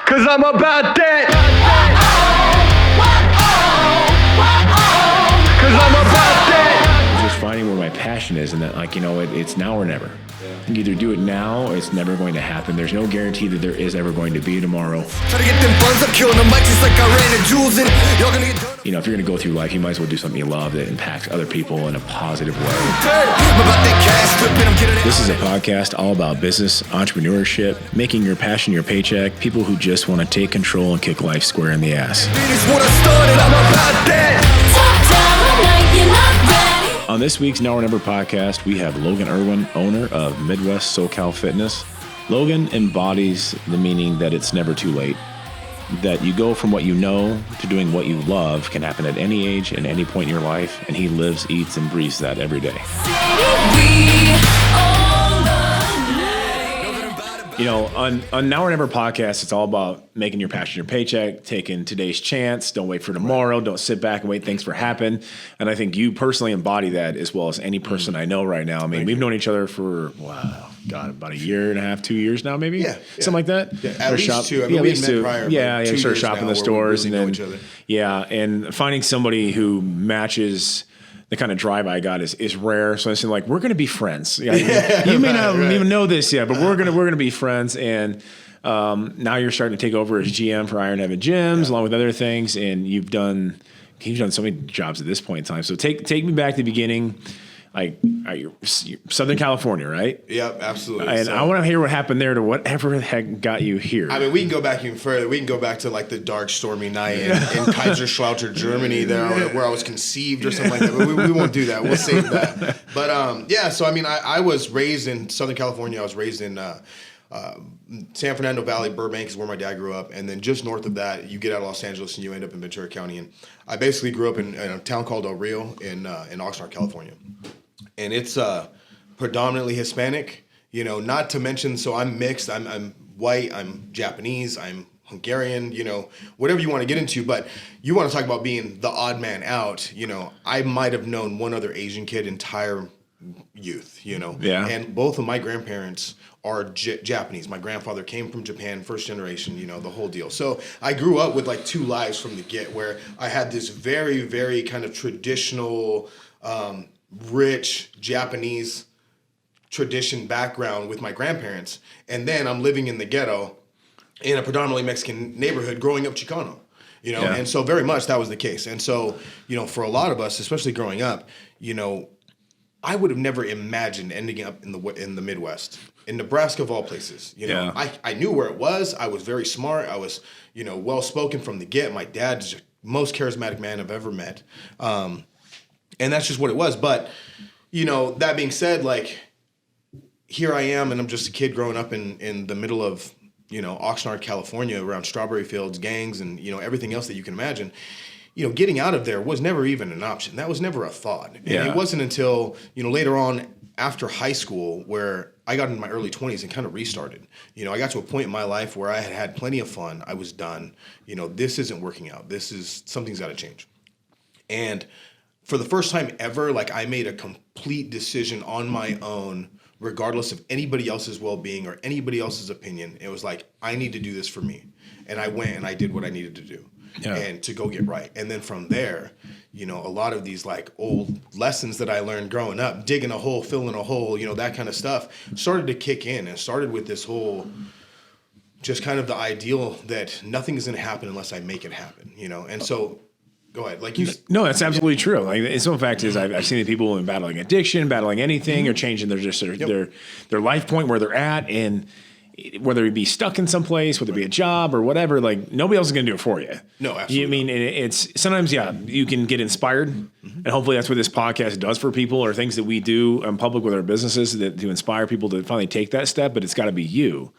Cause I'm about that. Cause I'm about that. Just finding where my passion is, and that, like, you know, it's now or never. You either do it now or it's never going to happen. There's no guarantee that there is ever going to be tomorrow. Try to get them buns up, killing them mics just like I ran the jewels in. Y'all gonna get done. You know, if you're going to go through life, you might as well do something you love that impacts other people in a positive way. This is a podcast all about business, entrepreneurship, making your passion your paycheck, people who just want to take control and kick life square in the ass. On this week's Now or Never podcast, we have Logan Irwin, owner of Midwest SoCal Fitness. Logan embodies the meaning that it's never too late. That you go from what you know to doing what you love can happen at any age and any point in your life, and he lives, eats, and breathes that every day. You know, on Now or Never podcast, it's all about making your passion your paycheck, taking today's chance, don't wait for tomorrow, don't sit back and wait things for happen. And I think you personally embody that as well as any person I know right now. I mean, we've known each other for, about a year and a half, 2 years now, maybe? Yeah. Something like that? Yeah, at least two. I mean, we met prior. Yeah, you start shopping in the stores. We really and know then, each other. yeah, and finding somebody who matches the kind of drive I got is rare. So I said, like, we're going to be friends. Yeah, you may not even know this yet, but we're going to be friends. And now you're starting to take over as GM for Iron Heaven Gyms, along with other things. And you've done so many jobs at this point in time. So take me back to the beginning. Like, you're Southern California, right? Yep, absolutely. And I want to hear what happened there to whatever the heck got you here. I mean, we can go back even further. We can go back to like the dark, stormy night in Kaiserslautern, Germany, there where I was conceived or something like that. But we won't do that. We'll save that. But so I mean, I was raised in Southern California. I was raised in San Fernando Valley. Burbank is where my dad grew up, and then just north of that, you get out of Los Angeles and you end up in Ventura County. And I basically grew up in a town called El Rio in Oxnard, California. And it's predominantly Hispanic, you know, not to mention, so I'm mixed, I'm white, I'm Japanese, I'm Hungarian, you know, whatever you want to get into. But you want to talk about being the odd man out, you know, I might have known one other Asian kid entire youth, you know. Yeah. And both of my grandparents are Japanese. My grandfather came from Japan, first generation, you know, the whole deal. So I grew up with like two lives from the get, where I had this very, very kind of traditional, rich Japanese tradition background with my grandparents, and then I'm living in the ghetto in a predominantly Mexican neighborhood growing up Chicano, you know. And so very much that was the case. And so, you know, for a lot of us, especially growing up, you know, I would have never imagined ending up in the Midwest, in Nebraska of all places. You know, I knew where it was. I was very smart. I was, you know, well spoken from the get. My dad's the most charismatic man I've ever met. And that's just what it was. But, you know, that being said, like, here I am, and I'm just a kid growing up in the middle of, you know, Oxnard, California, around strawberry fields, gangs, and, you know, everything else that you can imagine. You know, getting out of there was never even an option. That was never a thought. And it wasn't until, you know, later on after high school where I got into my early 20s and kind of restarted. You know, I got to a point in my life where I had had plenty of fun. I was done. You know, this isn't working out. Something's got to change. And for the first time ever, like, I made a complete decision on my own, regardless of anybody else's well-being or anybody else's opinion. It was like, I need to do this for me. And I went and I did what I needed to do and to go get right. And then from there, you know, a lot of these like old lessons that I learned growing up, digging a hole, filling a hole, you know, that kind of stuff started to kick in, and started with this whole just kind of the ideal that nothing is going to happen unless I make it happen, you know. And so go ahead. Like, you. No, that's absolutely true. Like, the simple fact is, I've seen the people battling addiction, battling anything, or changing their life point where they're at, and whether it be stuck in some place, whether it be a job or whatever, like, nobody else is going to do it for you. No, absolutely. I mean, it's sometimes, you can get inspired, and hopefully that's what this podcast does for people, or things that we do in public with our businesses to inspire people to finally take that step. But it's got to be you.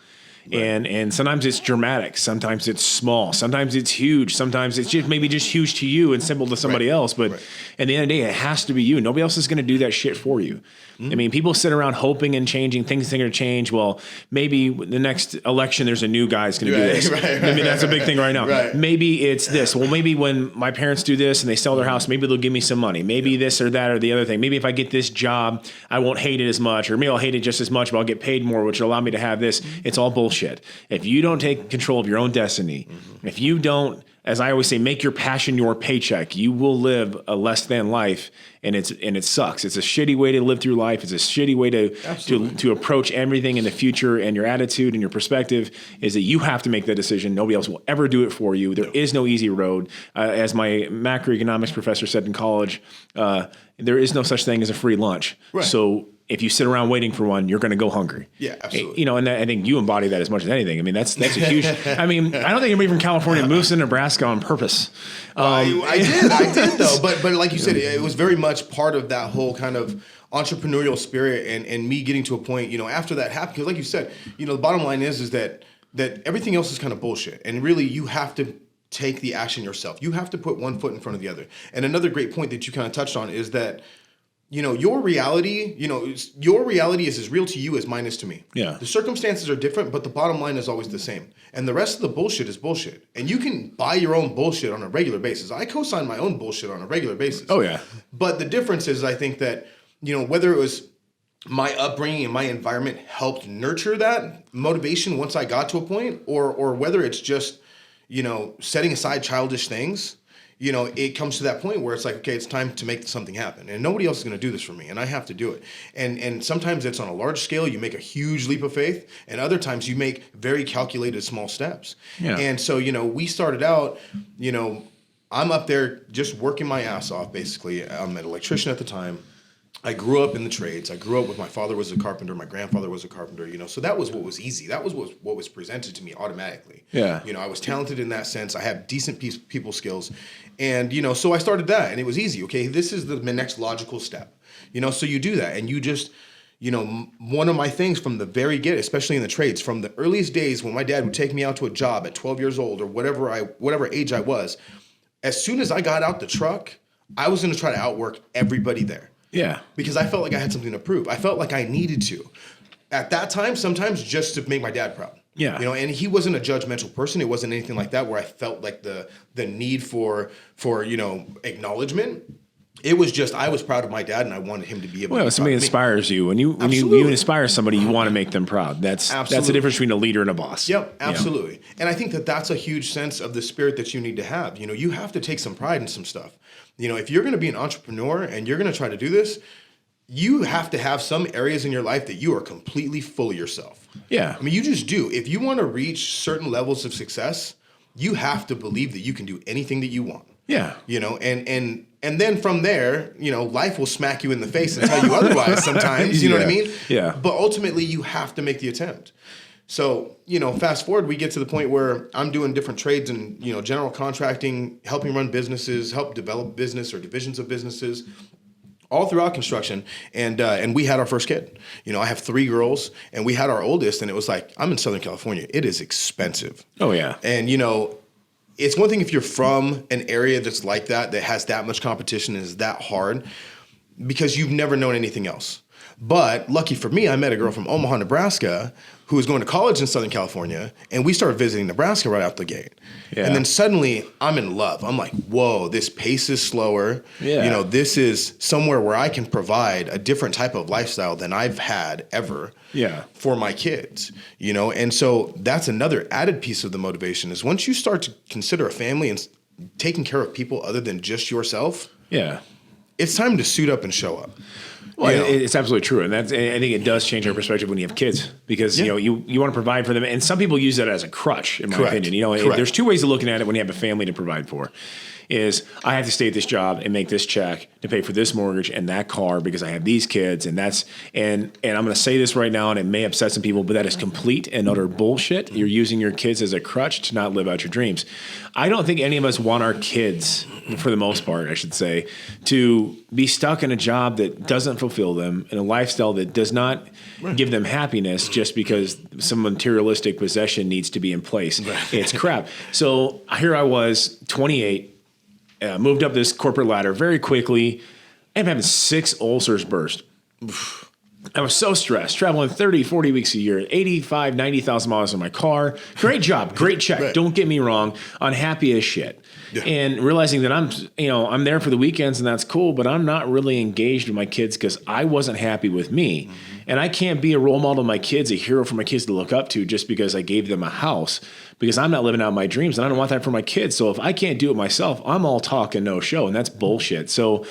Right. And sometimes it's dramatic, sometimes it's small, sometimes it's huge, sometimes it's just maybe just huge to you and simple to somebody else. But at the end of the day, it has to be you. Nobody else is going to do that shit for you. I mean, people sit around hoping and changing things are going to change. Well, maybe the next election, there's a new guy's going to do this. I mean, that's a big thing right now. Maybe it's this. Well, maybe when my parents do this and they sell their house, maybe they'll give me some money. Maybe this or that or the other thing. Maybe if I get this job, I won't hate it as much, or maybe I'll hate it just as much, but I'll get paid more, which will allow me to have this. It's all bullshit. bullshit. If you don't take control of your own destiny, if you don't, as I always say, make your passion your paycheck, you will live a less than life, and it sucks. It's a shitty way to live through life. It's a shitty way to approach everything in the future, and your attitude and your perspective is that you have to make that decision. Nobody else will ever do it for you. There is no easy road. As my macroeconomics professor said in college, there is no such thing as a free lunch. Right. So if you sit around waiting for one, you're going to go hungry. Yeah, absolutely. You know, and I think you embody that as much as anything. I mean, that's a huge. I mean, I don't think anybody from California moves to Nebraska on purpose. I did though. But like you said, it was very much part of that whole kind of entrepreneurial spirit and me getting to a point, you know, after that happened. Because like you said, you know, the bottom line is that everything else is kind of bullshit, and really you have to take the action yourself. You have to put one foot in front of the other. And another great point that you kind of touched on is that, you know, your reality is as real to you as mine is to me. Yeah. The circumstances are different, but the bottom line is always the same. And the rest of the bullshit is bullshit. And you can buy your own bullshit on a regular basis. I co-sign my own bullshit on a regular basis. Oh, yeah. But the difference is, I think that, you know, whether it was my upbringing and my environment helped nurture that motivation once I got to a point, or whether it's just, you know, setting aside childish things, you know, it comes to that point where it's like, okay, it's time to make something happen. And nobody else is going to do this for me, and I have to do it. And sometimes it's on a large scale, you make a huge leap of faith, and other times you make very calculated small steps. Yeah. And so, you know, we started out, you know, I'm up there just working my ass off, basically. I'm an electrician at the time. I grew up in the trades. I grew up with my father was a carpenter. My grandfather was a carpenter, you know, so that was what was easy. That was what was presented to me automatically. Yeah. You know, I was talented in that sense. I had decent people skills. And, you know, so I started that, and it was easy. Okay, this is the next logical step. You know, so you do that, and you just, you know, one of my things from the very get, especially in the trades, from the earliest days when my dad would take me out to a job at 12 years old or whatever age I was, as soon as I got out the truck, I was going to try to outwork everybody there. Yeah. Because I felt like I had something to prove. I felt like I needed to. At that time, sometimes just to make my dad proud. Yeah. You know, and he wasn't a judgmental person. It wasn't anything like that where I felt like the need for you know, acknowledgement. It was just I was proud of my dad, and I wanted him to be able to be somebody proud of me. inspires you. When you inspire somebody, you want to make them proud. That's the difference between a leader and a boss. Yep, absolutely. You know? And I think that that's a huge sense of the spirit that you need to have. You know, you have to take some pride in some stuff. You know, if you're going to be an entrepreneur and you're going to try to do this, you have to have some areas in your life that you are completely full of yourself. Yeah. I mean, you just do. If you want to reach certain levels of success, you have to believe that you can do anything that you want. Yeah. You know, and then from there, you know, life will smack you in the face and tell you otherwise sometimes, you know what I mean? Yeah. But ultimately you have to make the attempt. So, you know, fast forward, we get to the point where I'm doing different trades and, you know, general contracting, helping run businesses, help develop business or divisions of businesses, all throughout construction. And we had our first kid. You know, I have 3 girls, and we had our oldest, and it was like, I'm in Southern California. It is expensive. Oh, yeah. And, you know, it's one thing if you're from an area that's like that has that much competition and is that hard, because you've never known anything else. But lucky for me, I met a girl from Omaha, Nebraska, who was going to college in Southern California, and we started visiting Nebraska right out the gate. Yeah. And then suddenly I'm in love. I'm like, whoa, this pace is slower. Yeah. You know, this is somewhere where I can provide a different type of lifestyle than I've had ever for my kids. You know, and so that's another added piece of the motivation is once you start to consider a family and taking care of people other than just yourself, it's time to suit up and show up. Well, you know? It's absolutely true, and I think it does change our perspective when you have kids because you know you want to provide for them, and some people use that as a crutch, in my opinion. You know, there's 2 ways of looking at it when you have a family to provide for. Is I have to stay at this job and make this check to pay for this mortgage and that car because I have these kids, and I'm going to say this right now, and it may upset some people, but that is complete and utter bullshit. You're using your kids as a crutch to not live out your dreams. I don't think any of us want our kids, for the most part, I should say, to be stuck in a job that doesn't fulfill them, in a lifestyle that does not give them happiness just because some materialistic possession needs to be in place. It's crap. So here I was, 28, moved up this corporate ladder very quickly. I'm having 6 ulcers burst. I was so stressed, traveling 30, 40 weeks a year, 85, 90,000 miles in my car. Great job, great check. Right. Don't get me wrong. Unhappy as shit. Yeah. And realizing that I'm there for the weekends and that's cool, but I'm not really engaged with my kids because I wasn't happy with me. Mm-hmm. And I can't be a role model to my kids, a hero for my kids to look up to just because I gave them a house, because I'm not living out my dreams and I don't want that for my kids. So if I can't do it myself, I'm all talk and no show, and that's bullshit. So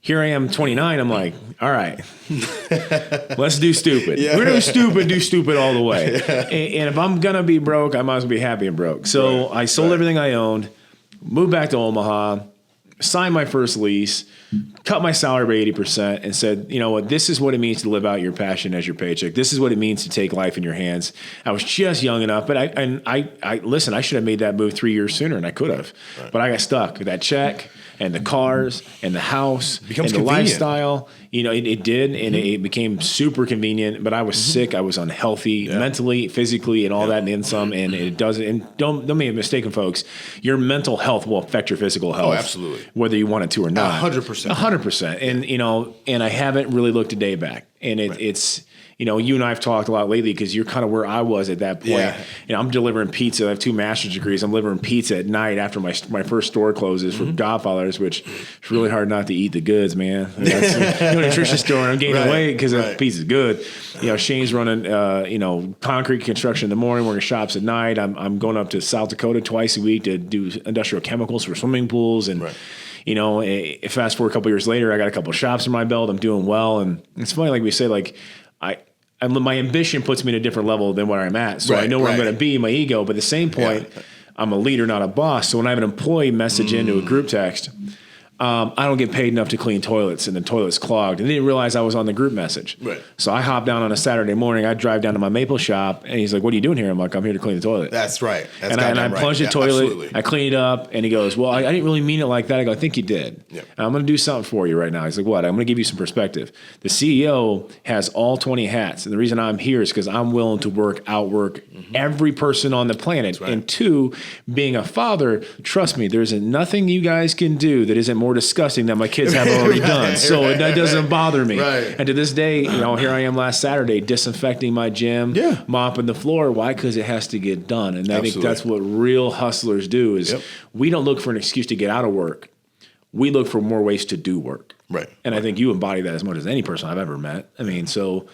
here I am, 29. I'm like, all right, let's do stupid. Yeah. We're going to do stupid all the way. Yeah. And if I'm going to be broke, I might as well be happy and broke. So I sold everything I owned, moved back to Omaha, signed my first lease, cut my salary by 80%, and said, you know what, this is what it means to live out your passion as your paycheck. This is what it means to take life in your hands. I was just young enough, but I listen, I should have made that move 3 years sooner, and I could have. Right. But I got stuck with that check and the cars and the house and the convenient lifestyle. You know, it did, and it became super convenient, but I was sick. I was unhealthy mentally, physically, and all that, and then some, and it doesn't. And don't make a mistake, folks. Your mental health will affect your physical health. Oh, absolutely. Whether you want it to or not. 100%. 100%. And, you know, and I haven't really looked a day back. And it's, you know, you and I have talked a lot lately because you're kind of where I was at that point. Yeah. You know, I'm delivering pizza. I have 2 master's degrees. I'm delivering pizza at night after my first store closes for Godfathers, which it's really hard not to eat the goods, man. That's a nutrition store, and I'm gaining weight because the pizza's good. You know, Shane's running, you know, concrete construction in the morning, working shops at night. I'm going up to South Dakota twice a week to do industrial chemicals for swimming pools. And, you know, fast forward a couple years later, I got a couple of shops in my belt. I'm doing well. And it's funny, like we say, like, my ambition puts me at a different level than where I'm at. So I know where I'm going to be, my ego. But at the same point, I'm a leader, not a boss. So when I have an employee message into a group text, I don't get paid enough to clean toilets, and the toilet's clogged. And they didn't realize I was on the group message. Right. So I hop down on a Saturday morning. I drive down to my maple shop, and he's like, "What are you doing here?" I'm like, "I'm here to clean the toilet." That's right. That's and I plunge the toilet. Absolutely. I clean it up, and he goes, "Well, I didn't really mean it like that." I go, "I think you did. Yep. I'm going to do something for you right now." He's like, "What?" "I'm going to give you some perspective. The CEO has all 20 hats, and the reason I'm here is because I'm willing to outwork every person on the planet. Right. And 2, being a father, trust me, there's nothing you guys can do that isn't more disgusting than my kids have already done. So that doesn't bother me." Right. And to this day, you know, here I am last Saturday disinfecting my gym, mopping the floor. Why? Because it has to get done. And I think that's what real hustlers do is we don't look for an excuse to get out of work. We look for more ways to do work. Right. And I think you embody that as much as any person I've ever met. I mean, so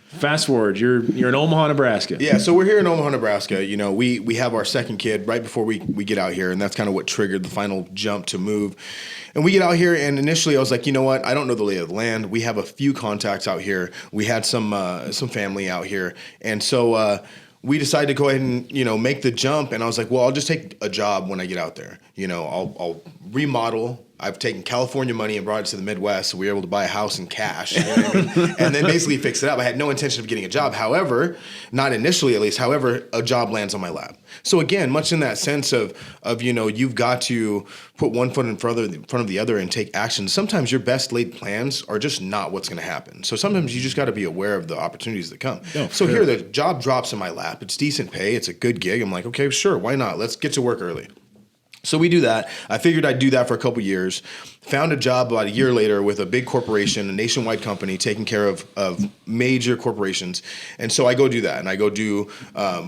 fast forward, you're in Omaha, Nebraska. Yeah, so we're here in Omaha, Nebraska. You know, we have our second kid right before we get out here, and that's kind of what triggered the final jump to move. And we get out here, and initially I was like, you know what? I don't know the lay of the land. We have a few contacts out here. We had some family out here, and so we decided to go ahead and, you know, make the jump. And I was like, well, I'll just take a job when I get out there. You know, I'll remodel. I've taken California money and brought it to the Midwest, so we were able to buy a house in cash, you know what I mean? And then basically fix it up. I had no intention of getting a job. However, not initially at least, however, a job lands on my lap. So again, much in that sense of you know, you've got to put one foot in front of the other and take action. Sometimes your best laid plans are just not what's going to happen. So sometimes you just got to be aware of the opportunities that come. Oh, so here, the job drops in my lap. It's decent pay. It's a good gig. I'm like, okay, sure, why not? Let's get to work early. So we do that. I figured I'd do that for a couple years. Found a job about a year later with a big corporation, a nationwide company taking care of major corporations. And so I go do that, and I go do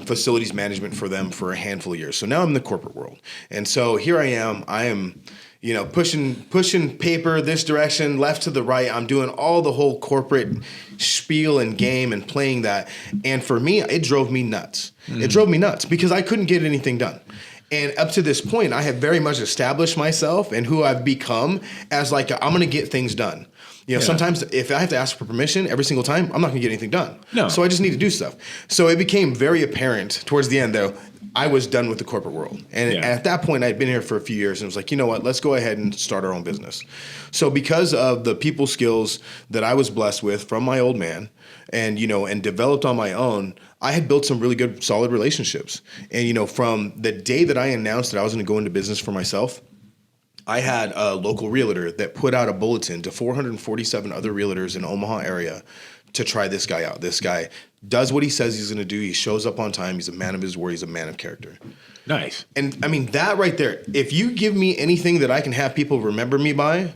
facilities management for them for a handful of years. So now I'm in the corporate world. And so here I am, you know, pushing paper this direction, left to the right. I'm doing all the whole corporate spiel and game and playing that. And for me, it drove me nuts. It drove me nuts because I couldn't get anything done. And up to this point, I have very much established myself and who I've become as like, I'm going to get things done. You know, sometimes if I have to ask for permission every single time, I'm not going to get anything done. No. So I just need to do stuff. So it became very apparent towards the end, though, I was done with the corporate world. And at that point, I'd been here for a few years and was like, you know what, let's go ahead and start our own business. So because of the people skills that I was blessed with from my old man and, you know, and developed on my own, I had built some really good, solid relationships. And, you know, from the day that I announced that I was going to go into business for myself, I had a local realtor that put out a bulletin to 447 other realtors in Omaha area to try this guy out. This guy does what he says he's going to do. He shows up on time. He's a man of his word. He's a man of character. Nice. And I mean, that right there, if you give me anything that I can have people remember me by,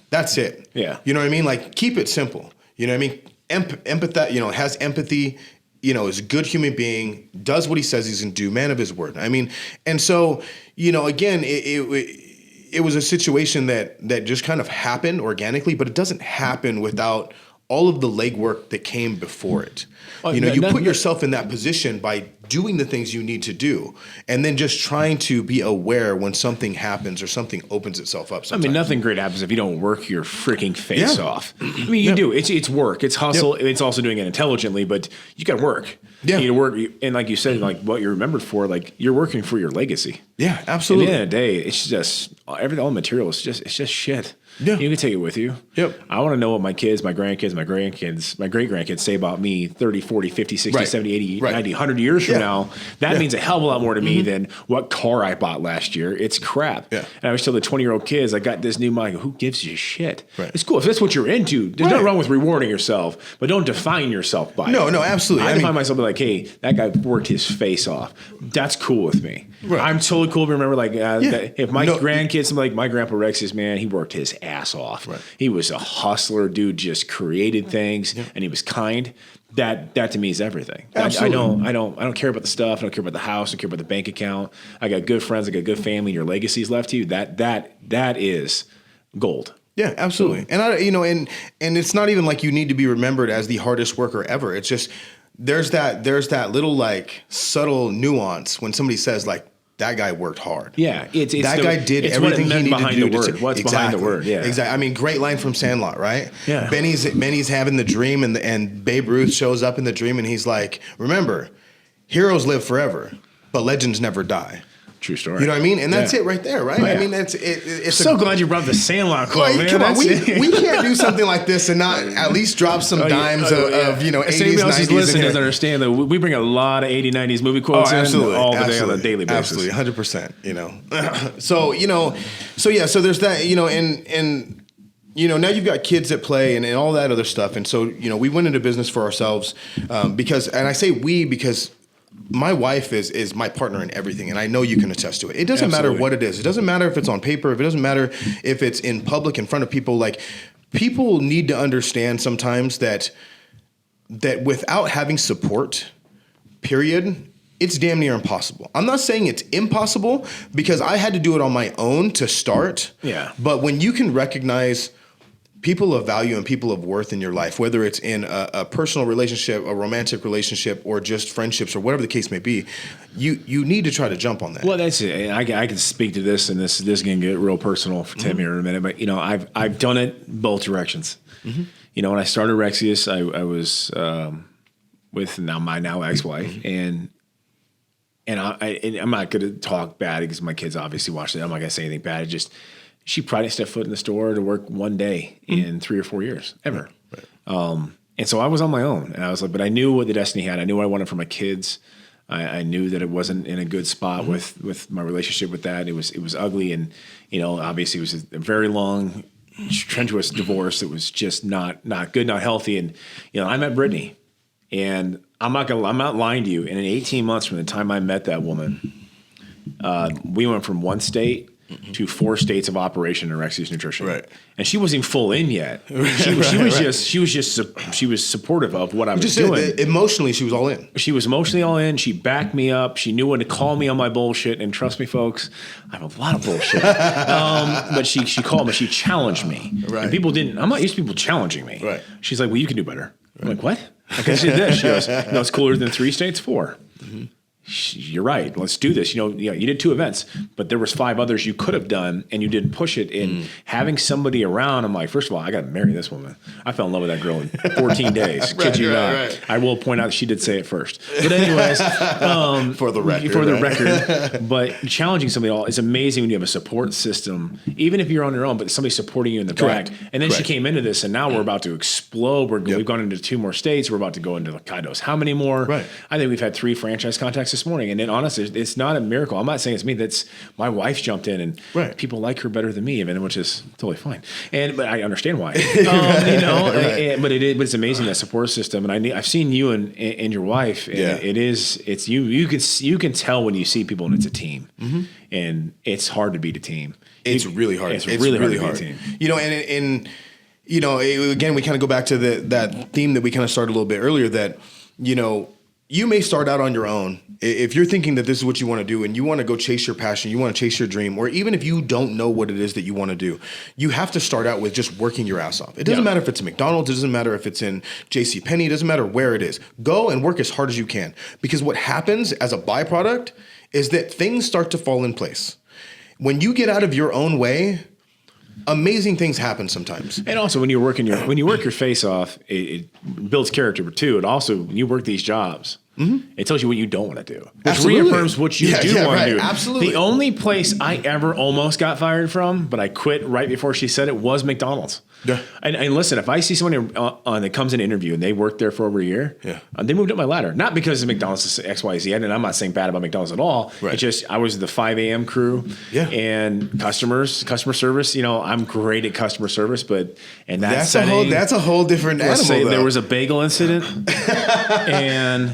that's it. Yeah. You know what I mean? Like, keep it simple. You know what I mean? empathetic, has empathy, is a good human being, does what he says he's going to do, man of his word. I mean, and so, again, it was a situation that just kind of happened organically, but it doesn't happen without all of the legwork that came before it. You put yourself in that position by doing the things you need to do, and then just trying to be aware when something happens or something opens itself up. Sometimes. I mean, nothing great happens if you don't work your freaking face off. I mean, you do. It's work. It's hustle. It's also doing it intelligently, but you got to work. Yeah. You work, and like you said, like what you're remembered for, like you're working for your legacy. Yeah, absolutely. At the end of the day, it's just everything. All material is just shit. Yeah. You can take it with you. Yep. I want to know what my kids, my grandkids, my great-grandkids say about me 30, 40, 50, 60, 70, 80, 90, 100 years from now. That means a hell of a lot more to me than what car I bought last year. It's crap. Yeah. And I always tell the 20-year-old kids, I got this new mind. Who gives you shit? Right. It's cool. If that's what you're into, there's nothing wrong with rewarding yourself, but don't define yourself by it. No, absolutely. I define myself by like, hey, that guy worked his face off. That's cool with me. Right. I'm totally cool to remember like that if my grandkids, like my grandpa Rexius, man, he worked his ass off. Right. He was a hustler, dude, just created things and he was kind. That to me is everything. Absolutely. I don't care about the stuff. I don't care about the house. I don't care about the bank account. I got good friends. I got good family. And your legacy's left to you. That is gold. Yeah, absolutely. And and it's not even like you need to be remembered as the hardest worker ever. It's just there's that little like subtle nuance when somebody says like, that guy worked hard. Yeah, that guy did everything he needed to do. What's behind the word? Yeah, exactly. I mean, great line from Sandlot, right? Yeah. Benny's having the dream, and Babe Ruth shows up in the dream, and he's like, "Remember, heroes live forever, but legends never die." True story. You know what I mean? And that's it right there, right? Oh, yeah. I mean, it's so glad you brought the Sandlot quote, man. Come on, we can't do something like this and not at least drop some dimes of 80s, anybody else 90s. Who's listening doesn't understand that we bring a lot of 80s, 90s movie quotes in all the day on a daily basis. Absolutely, 100%, So there's that, and now you've got kids that play and all that other stuff. And so, we went into business for ourselves because, and I say we because my wife is my partner in everything, and I know you can attest to it. It doesn't matter what it is. It doesn't matter if it's on paper. If it doesn't matter if it's in public in front of people. Like, people need to understand sometimes that without having support, period, it's damn near impossible. I'm not saying it's impossible because I had to do it on my own to start. Yeah. But when you can recognize people of value and people of worth in your life, whether it's in a personal relationship, a romantic relationship, or just friendships, or whatever the case may be, you need to try to jump on that. Well, that's it. I can speak to this, and this is going to get real personal for Tim here in a minute. But I've done it both directions. Mm-hmm. When I started Rexius, I was with my ex-wife, and I'm not going to talk bad because my kids obviously watch it. I'm not going to say anything bad. She probably didn't step foot in the store to work one day in 3 or 4 years, ever. Right. And so I was on my own, and I was like, but I knew what the destiny had. I knew what I wanted for my kids. I knew that it wasn't in a good spot with my relationship with that. It was ugly, and obviously it was a very long, treacherous divorce. It was just not good, not healthy. And I met Brittany, and I'm not lying to you. And in 18 months from the time I met that woman, we went from one state to 4 states of operation in Rexius Nutrition. Right. And she wasn't even full in yet. She was supportive of what I was doing. Emotionally, she was all in. She was emotionally all in. She backed me up. She knew when to call me on my bullshit. And trust me, folks, I have a lot of bullshit. But she called me. She challenged me. Right. And I'm not used to people challenging me. Right. She's like, well, you can do better. I'm like, what? I can see this. She goes, no, it's cooler than 3 states, 4. Mm-hmm. You're right. Let's do this. You did 2 events, but there was 5 others you could have done, and you didn't push it. And having somebody around, I'm like, first of all, I got to marry this woman. I fell in love with that girl in 14 days. Kid you not. Right. I will point out that she did say it first. But anyways, for the record, but challenging somebody all is amazing when you have a support system, even if you're on your own, but somebody supporting you in the back. And then she came into this, and now we're about to explode. We've gone into 2 more states. We're about to go into God knows how many more. Right. I think we've had 3 franchise contacts this morning. And then honestly, it's not a miracle. I'm not saying it's me. That's my wife jumped in, and people like her better than me, even, which is totally fine. But I understand why. But it's amazing, that support system. And I've seen you and your wife. And it's you can tell when you see people and it's a team. Mm-hmm. And it's hard to beat a team. It's really hard. It's really hard to beat a team. again, we kind of go back to that theme that we kind of started a little bit earlier, that, you may start out on your own. If you're thinking that this is what you want to do and you want to go chase your passion, you want to chase your dream, or even if you don't know what it is that you want to do, you have to start out with just working your ass off. It doesn't matter if it's a McDonald's, it doesn't matter if it's in JCPenney, it doesn't matter where it is. Go and work as hard as you can, because what happens as a byproduct is that things start to fall in place. When you get out of your own way, amazing things happen sometimes. And also when you work your face off, it builds character too. It also, when you work these jobs, it tells you what you don't want to do, which reaffirms what you do want to do. Absolutely. The only place I ever almost got fired from, but I quit right before she said it, was McDonald's. Yeah. And listen, if I see someone that comes in an interview and they worked there for over a year, they moved up my ladder. Not because of McDonald's XYZ, and I'm not saying bad about McDonald's at all. Right. It's just I was the 5 a.m. crew, and customer service. I'm great at customer service, but that's a whole different animal. Say there was a bagel incident, and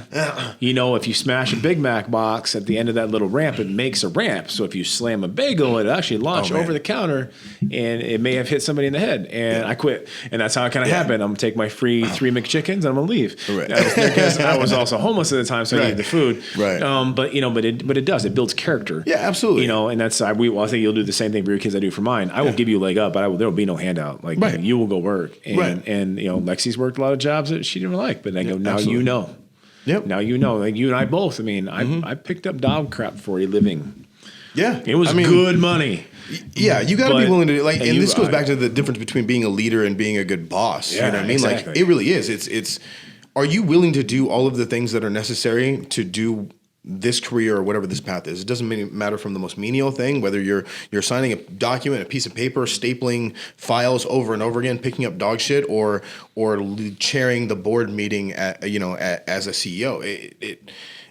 if you smash a Big Mac box at the end of that little ramp, it makes a ramp. So if you slam a bagel, it actually launch over the counter, and it may have hit somebody in the head. And I quit, and that's how it kind of happened. I'm gonna take my free 3 McChickens and I'm gonna leave. Right. Because I was also homeless at the time, so I needed the food. Right. But it does. It builds character. Yeah, absolutely. And that's I think you'll do the same thing for your kids I do for mine. I will give you a leg up, but there will be no handout. Like you will go work. And Lexi's worked a lot of jobs that she didn't like, but I go, now absolutely. Yep. Now like you and I both. I mean, I picked up dog crap for a living. Yeah. It was good money. Yeah, you got to be willing to and this goes back to the difference between being a leader and being a good boss. Yeah, you know what I mean? Exactly. Like it really is. It's are you willing to do all of the things that are necessary to do this career or whatever this path is? It doesn't matter from the most menial thing, whether you're signing a document, a piece of paper, stapling files over and over again, picking up dog shit, or chairing the board meeting as a CEO.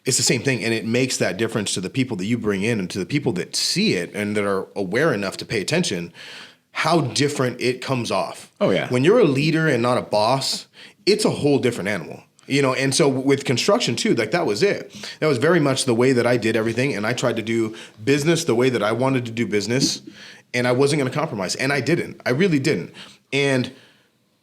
It's the same thing, and it makes that difference to the people that you bring in and to the people that see it and that are aware enough to pay attention, how different it comes off. Oh, yeah. When you're a leader and not a boss, it's a whole different animal. And so with construction too, that was it. That was very much the way that I did everything, and I tried to do business the way that I wanted to do business, and I wasn't going to compromise, and I didn't. I really didn't. And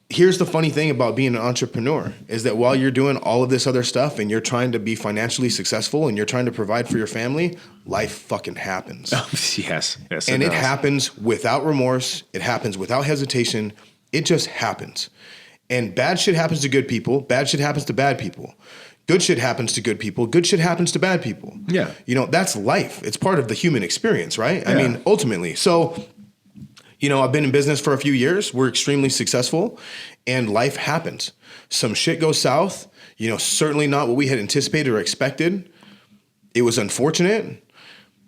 here's the funny thing about being an entrepreneur is that while you're doing all of this other stuff and you're trying to be financially successful and you're trying to provide for your family, life fucking happens. Yes. And it happens without remorse. It happens without hesitation. It just happens. And bad shit happens to good people. Bad shit happens to bad people. Good shit happens to good people. Good shit happens to bad people. Yeah. That's life. It's part of the human experience, right? Yeah. I mean, ultimately. So I've been in business for a few years. We're extremely successful, and life happens. Some shit goes south, certainly not what we had anticipated or expected. It was unfortunate,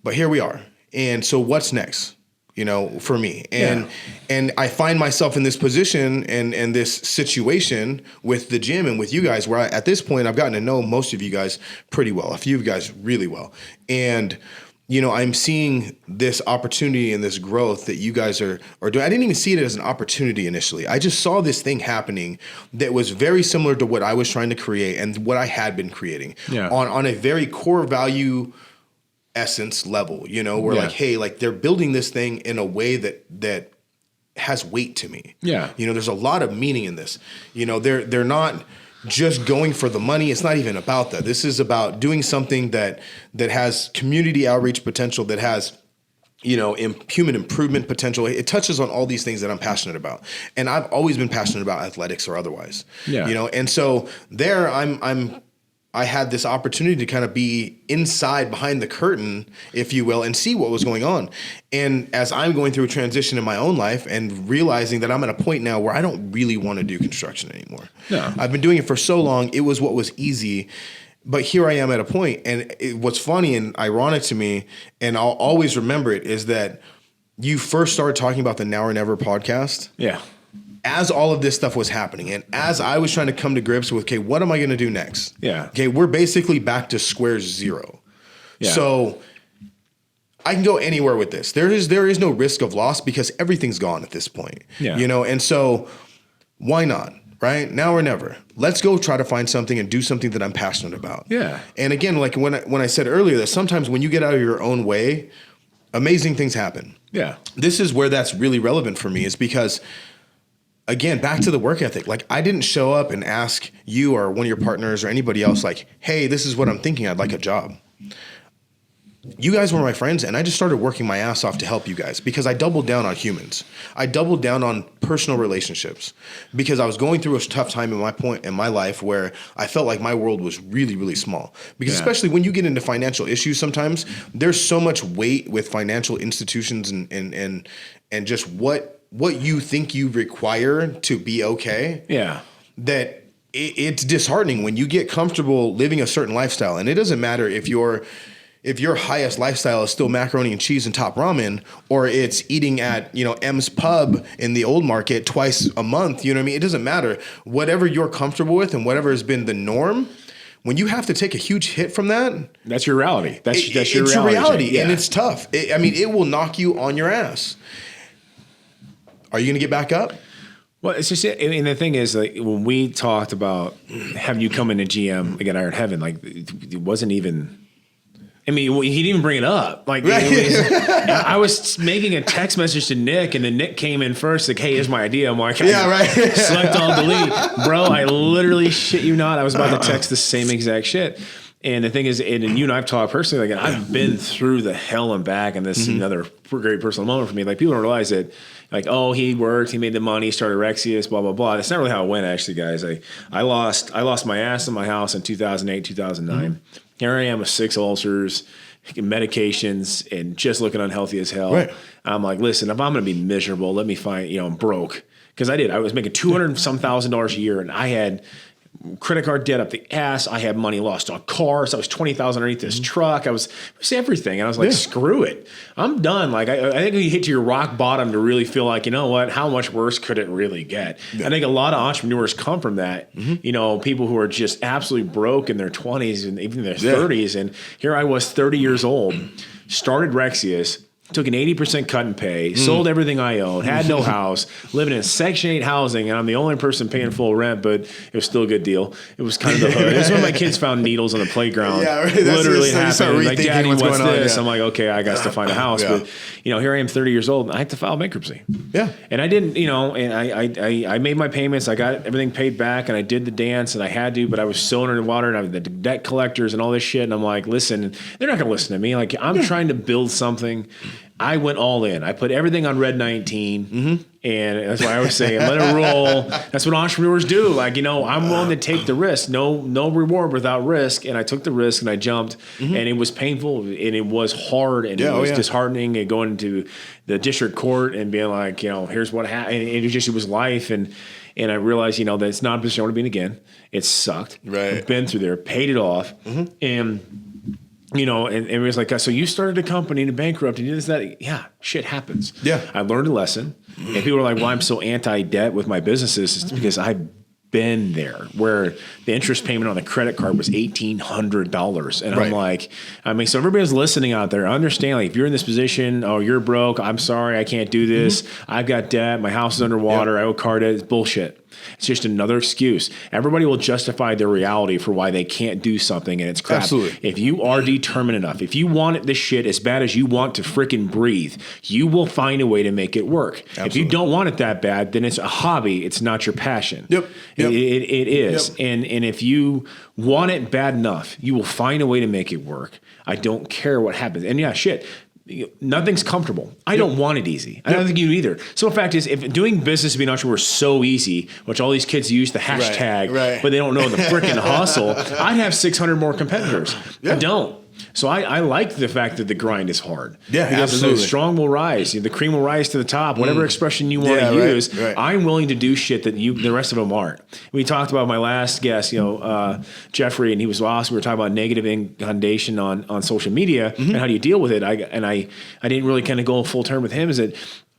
but here we are. And so what's next, for me? And I find myself in this position and this situation with the gym and with you guys where at this point I've gotten to know most of you guys pretty well, a few of you guys really well. And I'm seeing this opportunity and this growth that you guys are doing. I didn't even see it as an opportunity initially. I just saw this thing happening that was very similar to what I was trying to create and what I had been creating on a very core value essence level, where they're building this thing in a way that has weight to me. Yeah. There's a lot of meaning in this. They're not just going for the money. It's not even about that. This is about doing something that has community outreach potential, that has, human improvement potential. It touches on all these things that I'm passionate about. And I've always been passionate about athletics or otherwise. Yeah. And so there I had this opportunity to kind of be inside behind the curtain, if you will, and see what was going on. And as I'm going through a transition in my own life and realizing that I'm at a point now where I don't really want to do construction anymore. No. I've been doing it for so long. It was what was easy. But here I am at a point. And what's funny and ironic to me, and I'll always remember it, is that you first started talking about the Now or Never podcast. Yeah. As all of this stuff was happening, and as I was trying to come to grips with, okay, what am I going to do next? Yeah. Okay, we're basically back to square zero. Yeah. So I can go anywhere with this. There is no risk of loss because everything's gone at this point. Yeah. And so why not? Right? Now or never. Let's go try to find something and do something that I'm passionate about. Yeah. And again, like when I said earlier that sometimes when you get out of your own way, amazing things happen. Yeah. This is where that's really relevant for me, is because again, back to the work ethic. Like, I didn't show up and ask you or one of your partners or anybody else, like, hey, this is what I'm thinking. I'd like a job. You guys were my friends, and I just started working my ass off to help you guys because I doubled down on humans. I doubled down on personal relationships because I was going through a tough time in my life where I felt like my world was really, really small. Because especially when you get into financial issues, sometimes there's so much weight with financial institutions and just what you think you require to be okay. Yeah. That it's disheartening when you get comfortable living a certain lifestyle, and it doesn't matter if your highest lifestyle is still macaroni and cheese and top ramen, or it's eating at, M's Pub in the old market twice a month, you know what I mean? It doesn't matter. Whatever you're comfortable with and whatever has been the norm, when you have to take a huge hit from that, that's your reality. That's your it's reality. Yeah. And it's tough. It will knock you on your ass. Are you going to get back up? Well, it's just, and the thing is, like, when we talked about having you come into GM again, Iron Heaven, like, it wasn't even. I mean, he didn't even bring it up. Like, I was making a text message to Nick, and then Nick came in first, like, hey, here's my idea. I'm like, select all, delete. Bro, I literally, shit you not, I was about to text the same exact shit. And the thing is, and you and I've talked personally, like, I've been through the hell and back, and this is another great personal moment for me. Like, people don't realize that, like, oh, he worked, he made the money, started Rexius, blah, blah, blah. That's not really how it went, actually, guys. I lost my ass in my house in 2008, 2009. Here I am with 6 ulcers, medications, and just looking unhealthy as hell. Right. I'm like, listen, if I'm going to be miserable, let me find, I'm broke. Because I was making $200,000 a year, and I had credit card debt up the ass. I had money lost on cars. I was $20,000 underneath this truck. It was everything. And I was like, screw it. I'm done. Like, I think you hit to your rock bottom to really feel like, you know what, how much worse could it really get? Yeah. I think a lot of entrepreneurs come from that, people who are just absolutely broke in their 20s and even their 30s. And here I was 30 years old, started Rexius, took an 80% cut in pay, sold everything I owned, had no house, living in Section 8 housing, and I'm the only person paying full rent, but it was still a good deal. It was kind of the hood. This is when my kids found needles on the playground. Yeah, right. Literally happened. Like, Daddy, what's this? Yeah. I'm like, okay, I got to find a house. But, here I am 30 years old, and I had to file bankruptcy. Yeah. And I didn't, and I made my payments. I got everything paid back, and I did the dance, and I had to, but I was so under the water, and I was the debt collectors and all this shit, and I'm like, listen, they're not going to listen to me. Like, I'm trying to build something. I went all in. I put everything on red 19, and that's why I always say, let it roll. That's what entrepreneurs do. Like, I'm willing to take the risk. No reward without risk. And I took the risk, and I jumped, and it was painful, and it was hard, and it was disheartening, and going to the district court and being like, here's what happened. And it was life, and I realized, that it's not a position I want to be in again. It sucked. Right. I've been through there, paid it off, and and it was like, so you started a company and bankrupt and you did this, that. Yeah, shit happens. Yeah. I learned a lesson. And people are like, well, I'm so anti-debt with my businesses. It's because I've been there where the interest payment on the credit card was $1,800. And I'm like, so everybody's listening out there, understand, like, if you're in this position, oh, you're broke, I'm sorry, I can't do this. I've got debt. My house is underwater. I owe car debt. It's bullshit. It's just another excuse. Everybody will justify their reality for why they can't do something, and it's crap. Absolutely. If you are determined enough, if you want this shit as bad as you want to freaking breathe, you will find a way to make it work. Absolutely. If you don't want it that bad, then it's a hobby. It's not your passion. Yep. It is. Yep. And if you want it bad enough, you will find a way to make it work. I don't care what happens. And shit. Nothing's comfortable. I don't want it easy. I don't think you either. So the fact is, if doing business to be an entrepreneur is so easy, which all these kids use the hashtag, but they don't know the freaking hustle, I'd have 600 more competitors. I don't. So I like the fact that the grind is hard. Yeah, because absolutely. the strong will rise. The cream will rise to the top. Whatever expression you want to use, I'm willing to do shit that the rest of them aren't. We talked about my last guest, Jeffrey, and he was awesome. We were talking about negative inundation on social media and how do you deal with it. I didn't really kind of go full term with him. Is that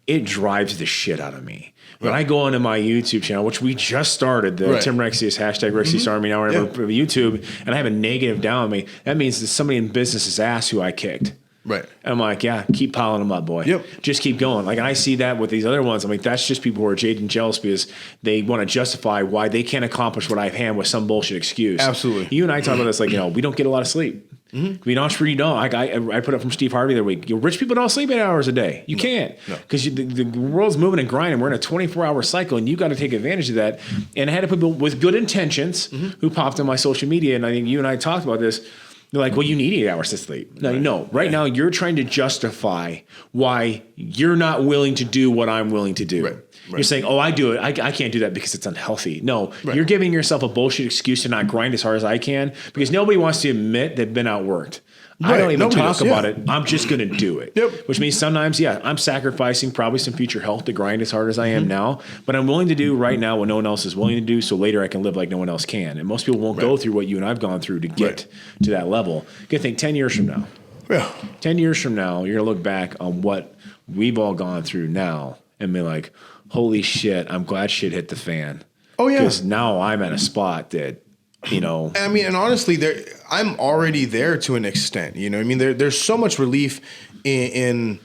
it drives the shit out of me. When I go onto my YouTube channel, which we just started, the Tim Rexius, hashtag Rexius Army, now we're YouTube, and I have a negative down on me, that means that somebody in business has asked who I kicked. Right. And I'm like, keep piling them up, boy. Yep. Just keep going. Like, I see that with these other ones. I'm like, that's just people who are jaded and jealous because they want to justify why they can't accomplish what I've had with some bullshit excuse. Absolutely. You and I talk about this, like, we don't get a lot of sleep. To be an entrepreneur, you don't. I put up from Steve Harvey the other week. Rich people don't sleep 8 hours a day. You can't, because the world's moving and grinding. We're in a 24-hour cycle, and you got to take advantage of that. And I had people with good intentions who popped on my social media, and I think you and I talked about this. They're like, well, you need 8 hours to sleep. No, right now you're trying to justify why you're not willing to do what I'm willing to do. Right. You're saying, oh, I do it. I can't do that because it's unhealthy. No, you're giving yourself a bullshit excuse to not grind as hard as I can, because nobody wants to admit they've been outworked. I don't even talk about it. I'm just going to do it. Which means sometimes, I'm sacrificing probably some future health to grind as hard as I am now. But I'm willing to do right now what no one else is willing to do, so later I can live like no one else can. And most people won't go through what you and I've gone through to get to that level. You got to think 10 years from now. 10 years from now, you're going to look back on what we've all gone through now and be like, holy shit, I'm glad shit hit the fan. Oh, yeah. Because now I'm at a spot that, I mean, and honestly, I'm already there to an extent. You know, I mean, there's so much relief in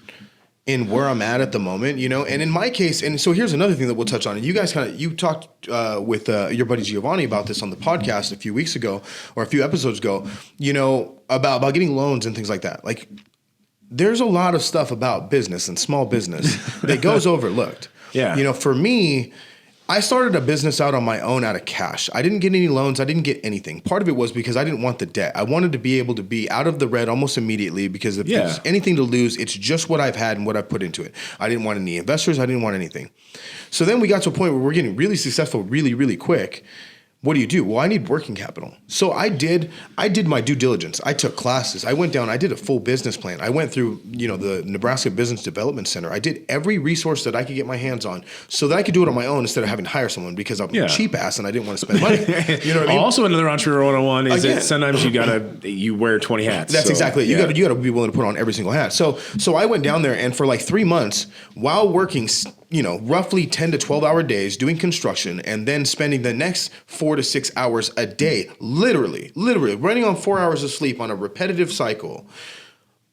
where I'm at the moment. And in my case, and so here's another thing that we'll touch on. And you guys you talked with your buddy Giovanni about this on the podcast a few weeks ago or a few episodes ago. About getting loans and things like that. Like, there's a lot of stuff about business and small business that goes overlooked. Yeah. For me, I started a business out on my own out of cash. I didn't get any loans. I didn't get anything. Part of it was because I didn't want the debt. I wanted to be able to be out of the red almost immediately, because if there's anything to lose, it's just what I've had and what I've put into it. I didn't want any investors. I didn't want anything. So then we got to a point where we're getting really successful really, really quick. What do? Well, I need working capital. So I did my due diligence. I took classes. I went down. I did a full business plan. I went through, the Nebraska Business Development Center. I did every resource that I could get my hands on so that I could do it on my own instead of having to hire someone, because I'm a cheap ass and I didn't want to spend money. You know what I mean? Also, another entrepreneur 101 is that sometimes you wear 20 hats. That's exactly it. You got to be willing to put on every single hat. So I went down there, and for like 3 months while working, roughly 10 to 12 hour days doing construction, and then spending the next 4 to 6 hours a day, literally running on 4 hours of sleep on a repetitive cycle,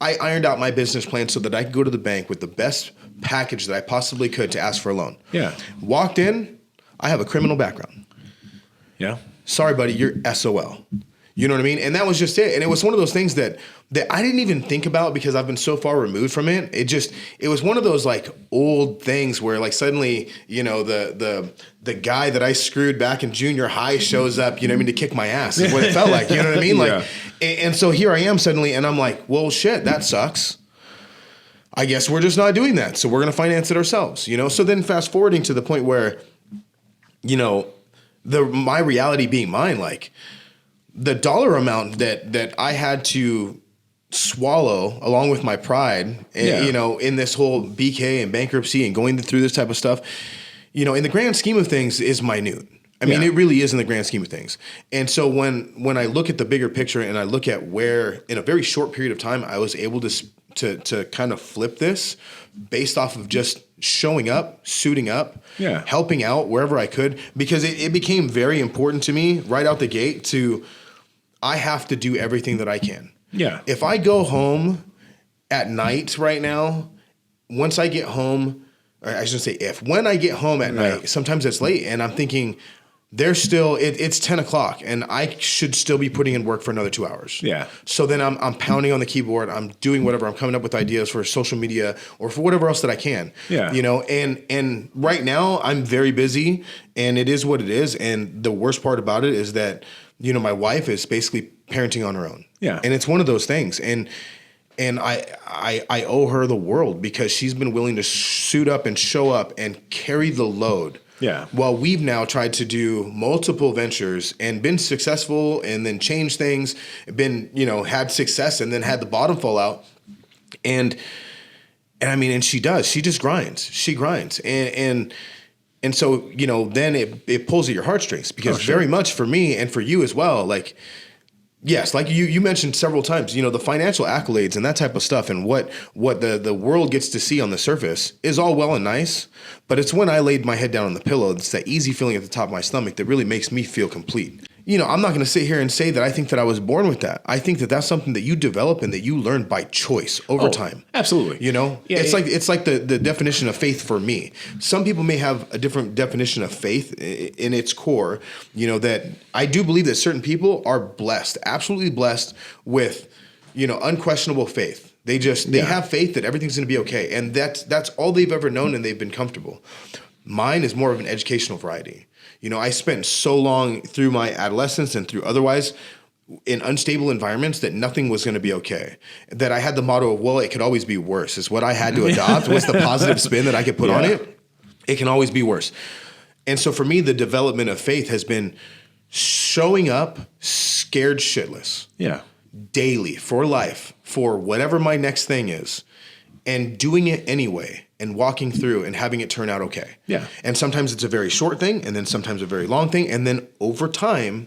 I ironed out my business plan so that I could go to the bank with the best package that I possibly could to ask for a loan. Yeah. Walked in, I have a criminal background. Yeah. Sorry, buddy, you're SOL. You know what I mean? And that was just it. And it was one of those things that I didn't even think about because I've been so far removed from it. It was one of those like old things where like suddenly, the guy that I screwed back in junior high shows up, to kick my ass is what it felt like. You know what I mean? Like, and so here I am suddenly, and I'm like, well, shit, that sucks. I guess we're just not doing that. So we're going to finance it ourselves, So then fast forwarding to the point where, my reality being mine, like, the dollar amount that I had to swallow along with my pride, in this whole BK and bankruptcy and going through this type of stuff, in the grand scheme of things is minute. I mean, it really is in the grand scheme of things. And so when I look at the bigger picture and I look at where in a very short period of time I was able to kind of flip this based off of just showing up, suiting up, helping out wherever I could, because it became very important to me right out the gate I have to do everything that I can. Yeah. If I go home at night right now, once I get home, or I shouldn't say when I get home at night, sometimes it's late and I'm thinking it's 10 o'clock and I should still be putting in work for another 2 hours. Yeah. So then I'm pounding on the keyboard. I'm doing whatever. I'm coming up with ideas for social media or for whatever else that I can. Yeah. And right now I'm very busy and it is what it is. And the worst part about it is that, my wife is basically parenting on her own. Yeah. And it's one of those things. And I owe her the world because she's been willing to suit up and show up and carry the load. Yeah. While we've now tried to do multiple ventures and been successful and then changed things, had success and then had the bottom fall out. And I mean, and she just grinds. She grinds. And so, then it pulls at your heartstrings because very much for me and for you as well, like, yes, like you mentioned several times, the financial accolades and that type of stuff and what the world gets to see on the surface is all well and nice, but it's when I laid my head down on the pillow, it's that easy feeling at the top of my stomach that really makes me feel complete. I'm not going to sit here and say that I think that I was born with that. I think that that's something that you develop and that you learn by choice over time. Absolutely. It's like the definition of faith for me. Some people may have a different definition of faith in its core, that I do believe that certain people are blessed, absolutely blessed with, unquestionable faith. They have faith that everything's going to be okay. And that's all they've ever known, and they've been comfortable. Mine is more of an educational variety. I spent so long through my adolescence and through otherwise in unstable environments that nothing was going to be okay. That I had the motto of, well, it could always be worse. Is what I had to adopt. What's the positive spin that I could put on it? It can always be worse. And so for me, the development of faith has been showing up scared shitless. Yeah. Daily for life, for whatever my next thing is, and doing it anyway. And walking through and having it turn out okay. Yeah. And sometimes it's a very short thing, and then sometimes a very long thing. And then over time,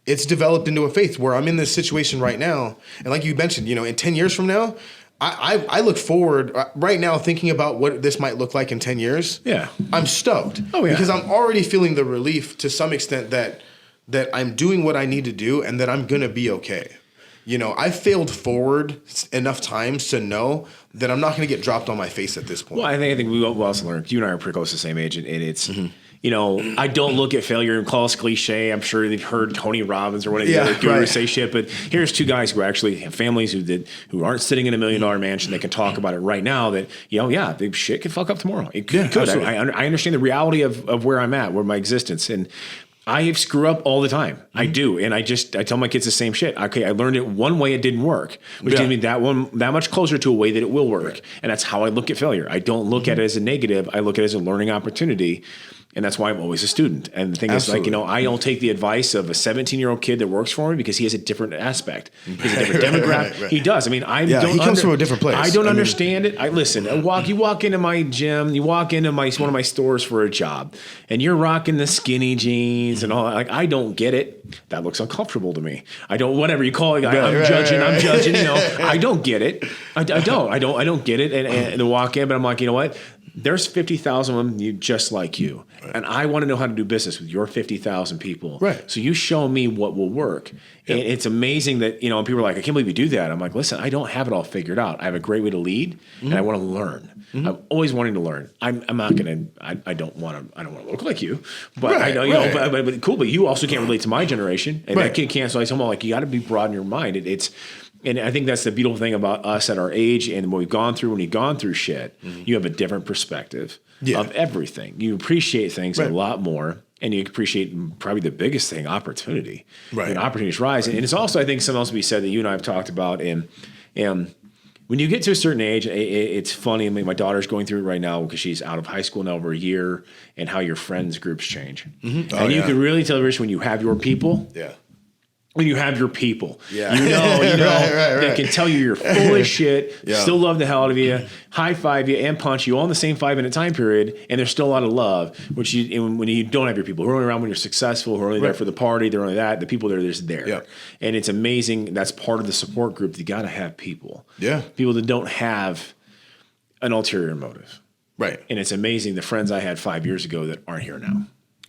it's developed into a faith where I'm in this situation right now. And like you mentioned, in 10 years from now, I look forward right now thinking about what this might look like in 10 years. Yeah. I'm stoked. Oh, yeah. Because I'm already feeling the relief to some extent that I'm doing what I need to do and that I'm going to be okay. I failed forward enough times to know that I'm not going to get dropped on my face at this point. Well, I think we also learned, you and I are pretty close to the same age, and it's, I don't look at failure and call it cliche. I'm sure they've heard Tony Robbins or one of the other gurus say shit, but here's two guys who actually have families who aren't sitting in $1 million mansion. They can talk about it right now that, the shit could fuck up tomorrow. It could. I understand the reality of where I'm at, where my existence, and I screw up all the time. I do. And I tell my kids the same shit. Okay, I learned it one way, it didn't work, which gave me that much closer to a way that it will work. And that's how I look at failure. I don't look at it as a negative. I look at it as a learning opportunity. And that's why I'm always a student. And the thing is, I don't take the advice of a 17-year-old kid that works for me because he has a different aspect. He's a different demographic. Right. He does. I mean, he comes from a different place. I don't understand it. You walk into my gym, you walk into one of my stores for a job, and you're rocking the skinny jeans and all that. Like, I don't get it. That looks uncomfortable to me. I don't, whatever you call it. I'm judging. I don't get it. I don't get it. And to walk in, but I'm like, you know what? There's 50,000 of them just like you. Right. And I want to know how to do business with your 50,000 people. Right. So you show me what will work. Yep. And it's amazing that, people are like, I can't believe you do that. I'm like, listen, I don't have it all figured out. I have a great way to lead and I want to learn. I'm always wanting to learn. I'm not going to, I don't want to look like you, but I know, but cool, but you also can't relate to my generation. And that kid can't. So I tell them, like, you got to be broad in your mind. And I think that's the beautiful thing about us at our age and what we've gone through. When you've gone through shit, you have a different perspective of everything. You appreciate things a lot more, and you appreciate probably the biggest thing, opportunity. Right. And opportunities rise. And it's also, I think, something else to be said that you and I have talked about. And when you get to a certain age, it's funny. I mean, my daughter's going through it right now because she's out of high school now over a year, and how your friends groups change. Mm-hmm. And you can really tell, Rich, when you have your people. Yeah. When you have your people, right. They can tell you're full of shit, still love the hell out of you, high five you and punch you all in the same 5-minute time period, and there's still a lot of love. When you don't have your people, who are only around when you're successful, who are only there for the party, they're only that. The people that are just there, and it's amazing. That's part of the support group. You got to have people, people that don't have an ulterior motive, right? And it's amazing the friends I had 5 years ago that aren't here now,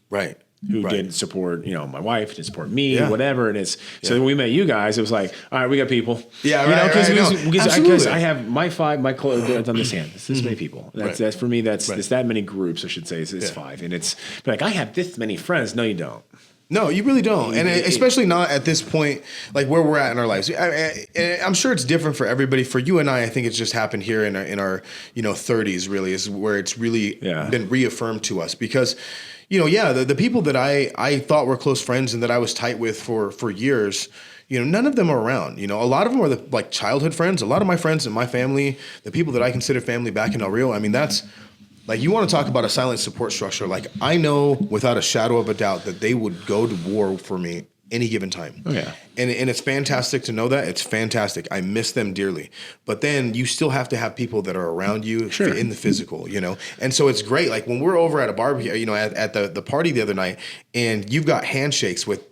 right? Who didn't support, my wife, didn't support me, whatever. And it's so when we met you guys, it was like, all right, we got people. Because I have my clothes on this hand. It's this many people. That's for me. It's that many groups. I should say it's 5, and it's like I have this many friends. No, you don't. No, you really don't, and especially not at this point, like where we're at in our lives. I'm sure it's different for everybody. For you and I think it's just happened here in our 30s. Really, is where it's really been reaffirmed to us because. The people that I thought were close friends and that I was tight with for years, none of them are around. A lot of them are like childhood friends. A lot of my friends and my family, the people that I consider family back in El Rio, I mean, that's like, you want to talk about a silent support structure. Like, I know without a shadow of a doubt that they would go to war for me any given time. Oh, yeah. And it's fantastic to know that. It's fantastic. I miss them dearly. But then you still have to have people that are around you in the physical, And so it's great. Like when we're over at a barbecue, at the party the other night, and you've got handshakes with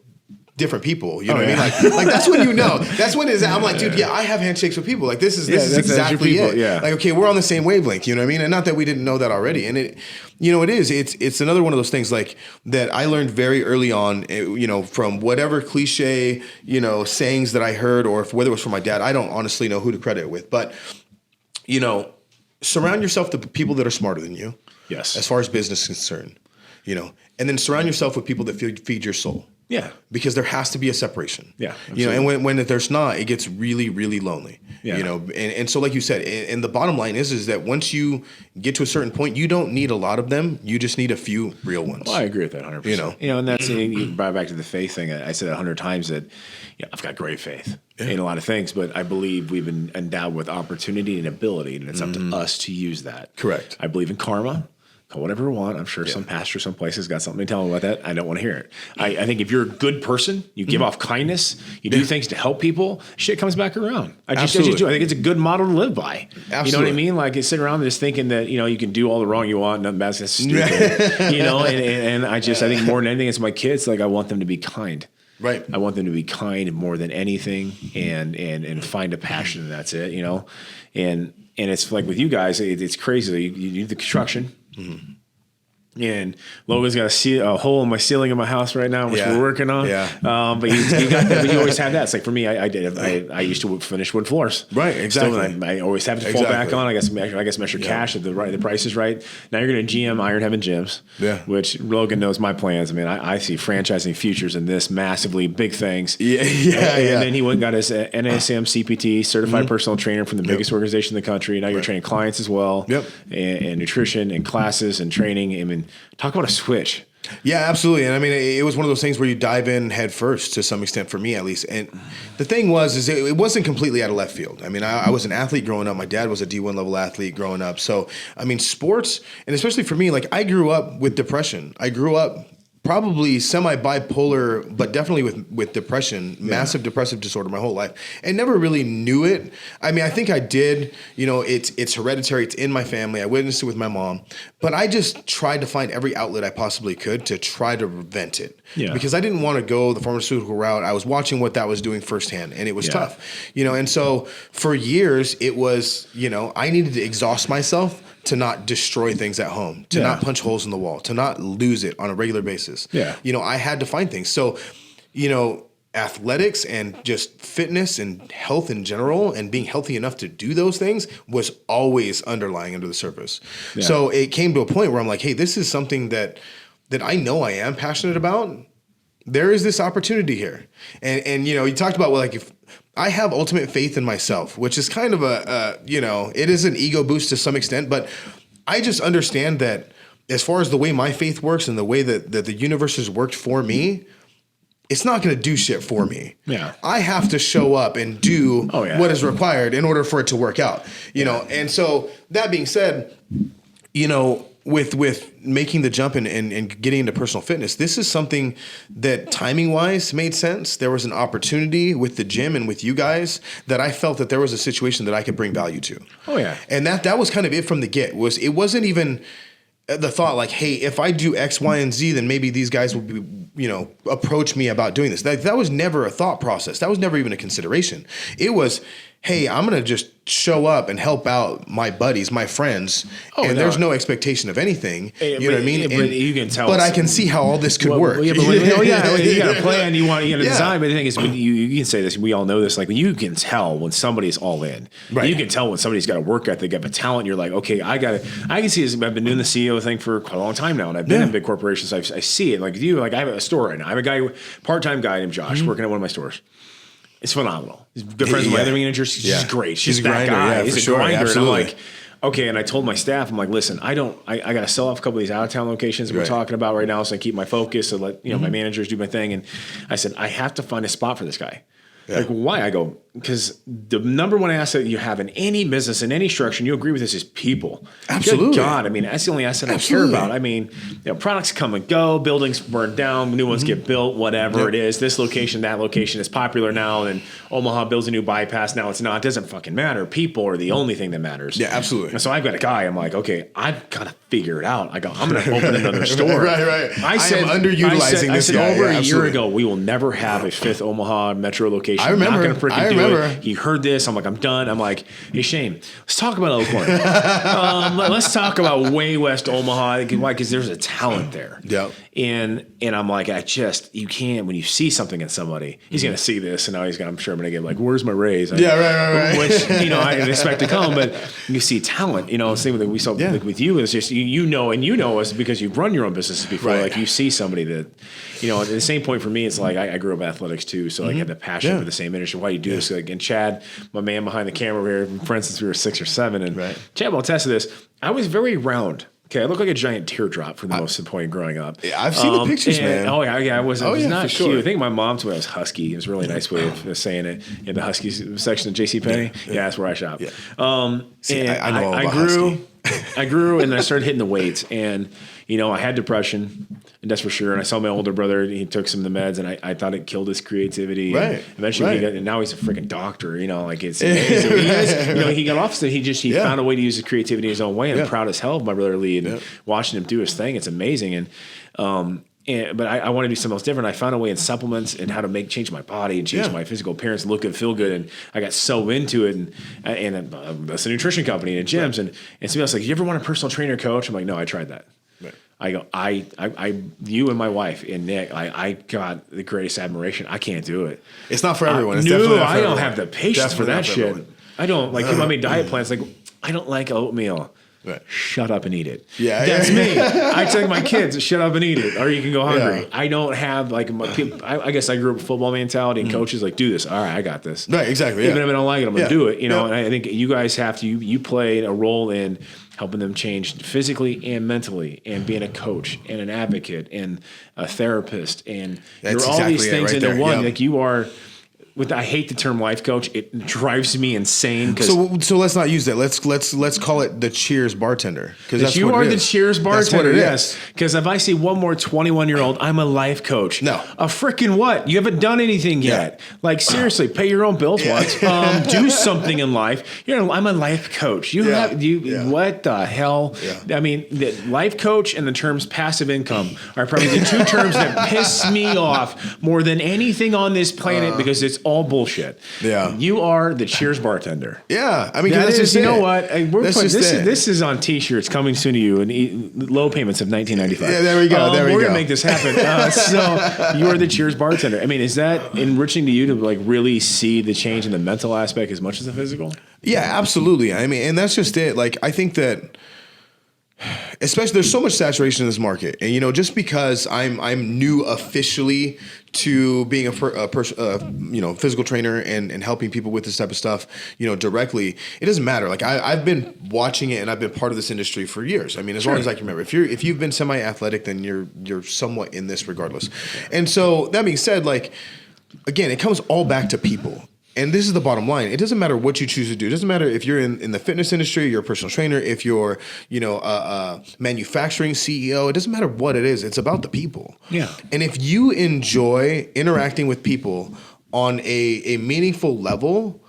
different people. You know what I mean? Like that's when you know. That's when I'm like, dude, I have handshakes with people. Like this is that's exactly your it. people, yeah. Like, okay, we're on the same wavelength. You know what I mean? And not that we didn't know that already. And it, it's another one of those things like that I learned very early on. From whatever cliche, sayings that I heard, or whether it was from my dad. I don't honestly know who to credit it with, but surround yourself with people that are smarter than you. Yes. As far as business is concerned, and then surround yourself with people that feed your soul. Yeah. Because there has to be a separation. Yeah. And when there's not, it gets really, really lonely. Yeah. And so like you said, and the bottom line is that once you get to a certain point, you don't need a lot of them. You just need a few real ones. Well, I agree with that 100%. And that's you brought back to the faith thing. I said 100 times that I've got great faith in a lot of things, but I believe we've been endowed with opportunity and ability, and it's up to us to use that. Correct. I believe in karma. Call whatever we want. I'm sure some pastor, some places got something to tell them about that. I don't want to hear it. I think if you're a good person, you give off kindness, you do things to help people, shit comes back around. I just do. I think it's a good model to live by. Absolutely. You know what I mean? Like you sit around just thinking that, you can do all the wrong you want, nothing bad, that's stupid. And I think more than anything, it's my kids. Like I want them to be kind. Right. I want them to be kind more than anything and find a passion, and that's it, And it's like with you guys, it's crazy. You do the construction. Mm-hmm. And Logan's got a hole in my ceiling in my house right now, which we're working on. Yeah. But you got that. But you always have that. It's like for me, I used to finish wood floors. Right. Exactly. Still, I always have to fall back on. I guess measure cash if the price is right. Now you're going to GM Iron Heaven Gyms. Yeah. Which Logan knows my plans. I mean, I see franchising futures in this massively big things. Yeah. And then he went and got his NASM CPT, certified personal trainer from the biggest organization in the country. Now you're training clients as well. Yep. And nutrition and classes and training. I mean, talk about a switch. Yeah, absolutely. And I mean, it was one of those things where you dive in head first to some extent for me, at least. And the thing was, it wasn't completely out of left field. I mean, I was an athlete growing up. My dad was a D1 level athlete growing up. So, I mean, sports, and especially for me, like I grew up with depression. I grew up probably semi-bipolar, but definitely with depression, massive depressive disorder my whole life, and never really knew it. I mean, I think I did, it's hereditary, it's in my family. I witnessed it with my mom, but I just tried to find every outlet I possibly could to try to prevent it. Yeah. Because I didn't want to go the pharmaceutical route. I was watching what that was doing firsthand, and it was tough, and so for years it was, I needed to exhaust myself to not destroy things at home, to not punch holes in the wall, to not lose it on a regular basis. Yeah. I had to find things. So, athletics and just fitness and health in general and being healthy enough to do those things was always underlying under the surface. Yeah. So it came to a point where I'm like, hey, this is something that I know I am passionate about. There is this opportunity here. And you talked about, well, like if I have ultimate faith in myself, which is kind of it is an ego boost to some extent, but I just understand that as far as the way my faith works and the way that the universe has worked for me, it's not going to do shit for me. Yeah. I have to show up and do what is required in order for it to work out, know? And so that being said, with making the jump and getting into personal fitness, this is something that timing wise made sense. There was an opportunity with the gym and with you guys that I felt that there was a situation that I could bring value to. Oh yeah. And that was kind of it from the get. It wasn't even the thought like, hey, if I do X, Y, and Z, then maybe these guys will be, approach me about doing this. That was never a thought process. That was never even a consideration. It was, hey, I'm going to just show up and help out my buddies, my friends, there's no expectation of anything. You know what I mean? But you can tell. But I can see how all this could work. You got a plan, you got to design. But the thing is, you can say this, we all know this, like you can tell when somebody's all in. Right. You can tell when somebody's got a work ethic, got a talent. You're like, okay, I can see this. I've been doing the CEO thing for quite a long time now, and I've been in big corporations. I see it. Like you, like I have a store right now. I have a guy, part-time guy named Josh, working at one of my stores. It's phenomenal. He's good friends with my other manager. She's great. She's a grinder. Guy. He's a grinder. Absolutely. And I'm like, okay. And I told my staff, I'm like, listen, I got to sell off a couple of these out of town locations that we're talking about right now. So I keep my focus and let, my managers do my thing. And I said, I have to find a spot for this guy. Yeah. Like, why? I go, because the number one asset you have in any business, in any structure, and you agree with this, is people. Absolutely. Good God, I mean, that's the only asset I care about. I mean, products come and go, buildings burn down, new ones get built, whatever it is. This location, that location is popular now, and Omaha builds a new bypass. Now it's not. It doesn't fucking matter. People are the only thing that matters. Yeah, absolutely. And so I've got a guy. I'm like, okay, I've got to figure it out. I'm going to open another store. Right. I said, am underutilizing I this said guy. over a year Absolutely. ago, we will never have a fifth Omaha metro location. I remember. I'm not going to freaking I do remember. it. He heard this. I'm like, I'm done. I'm like, hey, Shane, let's talk about Elkhorn. Let's talk about way west Omaha. Why? Because there's a talent there. Yep. And I'm like, you can't, when you see something in somebody, he's going to see this, and now I'm sure I'm going to get like, where's my raise? Right. Which, I didn't expect to come, but you see talent, same thing we saw like with you. It's just, you know us because you've run your own businesses before. Right. Like you see somebody that, at the same point for me, it's like, I grew up in athletics too. So I had the passion for the same industry. Why you do this? Like, and Chad, my man behind the camera here, for instance, we were 6 or 7, and Chad will attest to this. I was very round. Okay, I look like a giant teardrop for the most of the point growing up. Yeah, I've seen the pictures, man. Oh yeah, I was not cute. Sure. I think my mom told me I was husky. It was a really nice way of saying it. In the husky section of JCPenney, yeah, that's where I shop. Yeah. See, and I know all I about grew, husky. I grew, and I started hitting the weights, and I had depression, and that's for sure. And I saw my older brother; he took some of the meds, and I thought it killed his creativity. Right. And eventually, and now he's a freaking doctor. Like it's amazing. He got off, so he found a way to use his creativity in his own way. I'm proud as hell of my brother Lee, and watching him do his thing. It's amazing, but I want to do something else different. I found a way in supplements and how to change my body and change my physical appearance, look good, feel good. And I got so into it. And that's a nutrition company and gyms. And somebody else like, you ever want a personal trainer coach? I'm like, no, I tried that. Right. I go, you and my wife and Nick, I got the greatest admiration. I can't do it. It's not for everyone. It's no, definitely not for I don't everyone. have the patience for that shit. Everyone. I don't like. I made diet plans. Like, I don't like oatmeal. Right. Shut up and eat it. Yeah, that's me. I tell my kids, shut up and eat it, or you can go hungry. Yeah. I don't have I guess I grew up with football mentality and coaches like, do this. All right, I got this. Right, exactly. Even if I don't like it, I'm gonna do it. And I think you guys you played a role in helping them change physically and mentally, and being a coach and an advocate and a therapist, and you're all these things into one. Yep. Like you are. I hate the term life coach. It drives me insane. So let's not use that. Let's call it the Cheers bartender. Because you are the Cheers bartender. Yes. Because if I see one more 21-year-old, I'm a life coach. No. A freaking what? You haven't done anything yet. Like seriously, pay your own bills once. Do something in life. I'm a life coach. What the hell? Yeah. I mean, the life coach and the terms passive income are probably the two terms that piss me off more than anything on this planet because it's all bullshit. Yeah. You are the Cheers bartender. Yeah. I mean, that that's is, just you know it. what? This is on T-shirts coming soon to you, and low payments of $19.95. Yeah, there we go. We're going to make this happen. So you are the Cheers bartender. I mean, is that enriching to you to like really see the change in the mental aspect as much as the physical? Yeah, absolutely. I mean, and that's just it. Like, I think that especially there's so much saturation in this market, and just because I'm new officially to being a physical trainer and helping people with this type of stuff, directly, it doesn't matter. Like I've been watching it and I've been part of this industry for years. I mean, as long as I can remember. If you've been semi-athletic, then you're somewhat in this regardless. And so that being said, like again, it comes all back to people. And this is the bottom line. It doesn't matter what you choose to do. It doesn't matter if you're in the fitness industry, you're a personal trainer, if you're, a manufacturing CEO. It doesn't matter what it is. It's about the people. Yeah. And if you enjoy interacting with people on a meaningful level,